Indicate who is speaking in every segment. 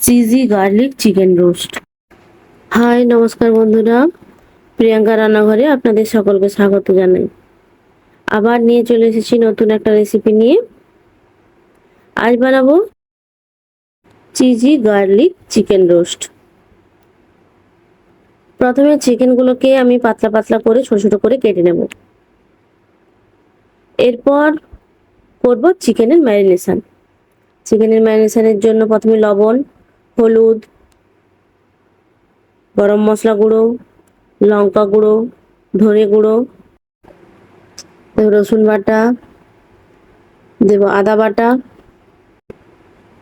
Speaker 1: Cheesy garlic chicken roast. Hi, নমস্কার বন্ধুরা, প্রিয়াঙ্কা রান্নাঘরে আপনাদের সকলকে স্বাগত জানাই। আবার নিয়ে চলে এসেছি নতুন একটা রেসিপি নিয়ে। আজ বানাবো চিজি গার্লিক চিকেন রোস্ট। প্রথমে চিকেনগুলোকে আমি পাতলা পাতলা করে ছোট ছোট করে কেটে নেব। এরপর করব চিকেনের ম্যারিনেশন। চিকেনের ম্যারিনেশনের জন্য প্রথমে লবণ, হলুদ, গরম মশলা গুঁড়ো, লঙ্কা গুঁড়ো, ধনে গুঁড়ো, রসুন বাটা দেব, আদা বাটা,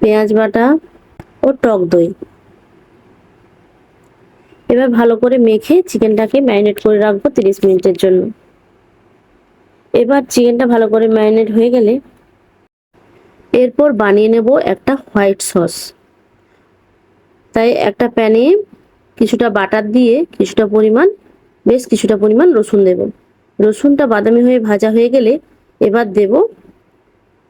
Speaker 1: পেঁয়াজ বাটা ও টক দই। এবার ভালো করে মেখে চিকেনটাকে ম্যারিনেট করে রাখবো 30 মিনিটের জন্য। এবার চিকেনটা ভালো করে ম্যারিনেট হয়ে গেলে এরপর বানিয়ে নেব একটা হোয়াইট সস। তাই একটা প্যানে কিছুটা বাটার দিয়ে বেশ কিছুটা পরিমাণ রসুন দেব। রসুনটা বাদামি হয়ে ভাজা হয়ে গেলে এবার দেব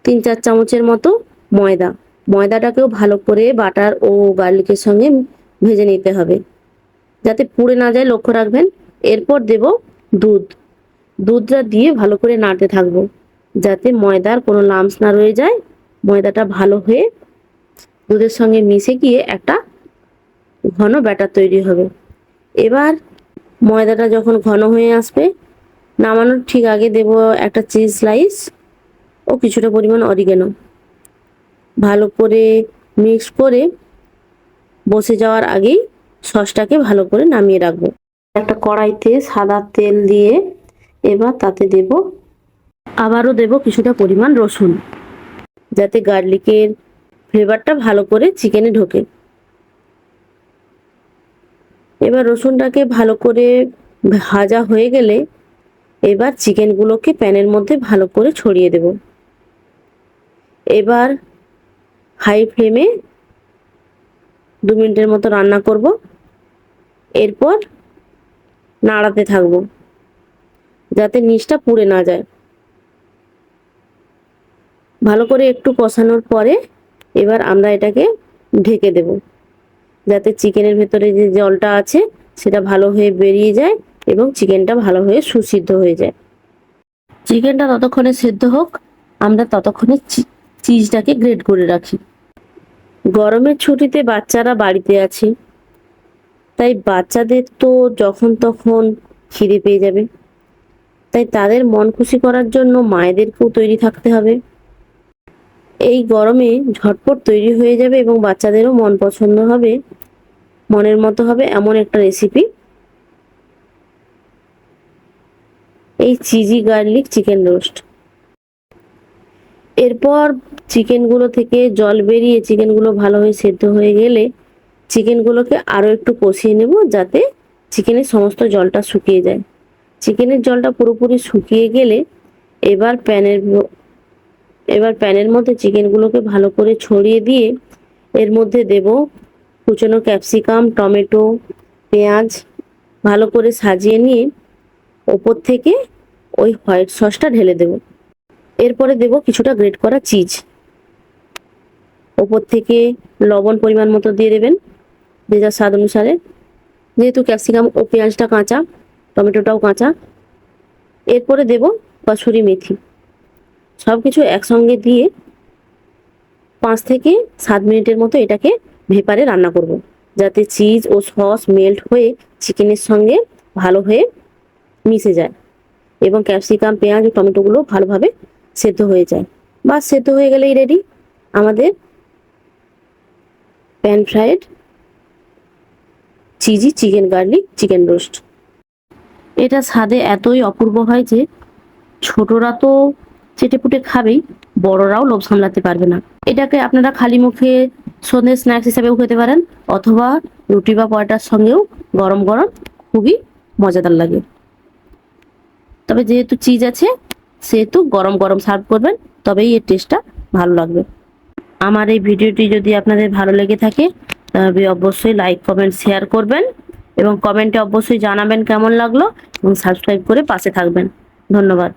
Speaker 1: 3-4 চামচের মতো ময়দা। ময়দাটাকেও ভালো করে বাটার ও গার্লিকের সঙ্গে ভেজে নিতে হবে, যাতে পুড়ে না যায়, লক্ষ্য রাখবেন। এরপর দেব দুধটা দিয়ে ভালো করে নাড়তে থাকবো, যাতে ময়দার কোনো লাম্পস না রয়ে যায়। ময়দাটা ভালো হয়ে দুধের সঙ্গে মিশে গিয়ে একটা ঘন ব্যাটার তৈরি হবে। এবার ময়দাটা যখন ঘন হয়ে আসবে, নামানোর ঠিক আগে দেব একটা চিজ স্লাইস ও কিছুটা পরিমাণ অরিগানো। ভালো করে মিক্স করে বসে যাওয়ার আগেই সসটাকে ভালো করে নামিয়ে রাখবো। একটা কড়াইতে সাদা তেল দিয়ে এবার তাতে আবারও দেব কিছুটা পরিমাণ রসুন, যাতে গার্লিকের ফ্লেভারটা ভালো করে চিকেনে ঢোকে। এবার রসুনটাকে ভালো করে ভাজা হয়ে গেলে এবার চিকেনগুলোকে প্যানের মধ্যে ভালো করে ছড়িয়ে দেব। এবার হাই ফ্লেমে 2 মিনিটের মতো রান্না করব। এরপর নাড়াতে থাকবো, যাতে নিচটা পুড়ে না যায়। ভালো করে একটু কষানোর পরে এবার আমরা এটাকে ঢেকে দেব, যাতে চিকেনের ভেতরে যে জলটা আছে সেটা ভালো হয়ে বেরিয়ে যায় এবং চিকেনটা ভালো হয়ে সুসিদ্ধ হয়ে যায়। চিকেনটা ততক্ষণে সেদ্ধ হোক, আমরা ততক্ষণে চিজটাকে গ্রেট করে রাখি। গরমের ছুটিতে বাচ্চারা বাড়িতে আছে, তাই বাচ্চাদের তো যখন তখন খিদে পেয়ে যাবে, তাই তাদের মন খুশি করার জন্য মায়েদেরকেও তৈরি থাকতে হবে। এই গরমে ঝটপট তৈরি হয়ে যাবে এবং বাচ্চাদেরও মন পছন্দ হবে, মনের মতো হবে এমন একটা রেসিপি এই চিজি গার্লিক চিকেন রোস্ট। এরপর চিকেনগুলো থেকে জল বেরিয়ে চিকেনগুলো ভালোভাবে সেদ্ধ হয়ে গেলে চিকেনগুলোকে আরও একটু কষিয়ে নেব, যাতে চিকেনের সমস্ত জলটা শুকিয়ে যায়। চিকেনের জলটা পুরোপুরি শুকিয়ে গেলে এবার প্যানের মধ্যে চিকেনগুলোকে ভালো করে ছড়িয়ে দিয়ে এর মধ্যে দেব কুচনো ক্যাপসিকাম, টমেটো, পেঁয়াজ ভালো করে সাজিয়ে নিয়ে ওপর থেকে ওই হোয়াইট সসটা ঢেলে দেব। এরপরে দেব কিছুটা গ্রেট করা চিজ। ওপর থেকে লবণ পরিমাণ মতো দিয়ে দেবেন, যে যার স্বাদ অনুসারে, যেহেতু ক্যাপসিকাম ও পেঁয়াজটা কাঁচা, টমেটোটাও কাঁচা। এরপরে দেব কসুরি মেথি। সব কিছু একসঙ্গে দিয়ে 5 থেকে 7 মিনিটের মতো এটাকে ভেপারে রান্না করব, যাতে চিজ ও সস মেল্ট হয়ে চিকেনের সঙ্গে ভালো হয়ে মিশে যায় এবং ক্যাপসিকাম, পেঁয়াজ ও টমেটোগুলো ভালোভাবে সেদ্ধ হয়ে যায়। বা সেদ্ধ হয়ে গেলেই রেডি আমাদের pan fried cheesy chicken garlic chicken roast. এটা স্বাদে এতই অপূর্ব হয় যে ছোটরা তো চেটেপুটে খাবেই, বড়রাও লোভ সামলাতে পারবে না। এটাকে আপনারা খালি মুখে সন্ধ্যে স্ন্যাক্স হিসাবেও খেতে পারেন, অথবা রুটি বা পরোটার সঙ্গেও গরম গরম খুবই মজাদার লাগে। তবে যেহেতু চিজ আছে সেহেতু গরম গরম সার্ভ করবেন, তবেই এর টেস্টটা ভালো লাগবে। আমার এই ভিডিওটি যদি আপনাদের ভালো লেগে থাকে তবে অবশ্যই লাইক, কমেন্ট, শেয়ার করবেন এবং কমেন্টে অবশ্যই জানাবেন কেমন লাগলো এবং সাবস্ক্রাইব করে পাশে থাকবেন। ধন্যবাদ।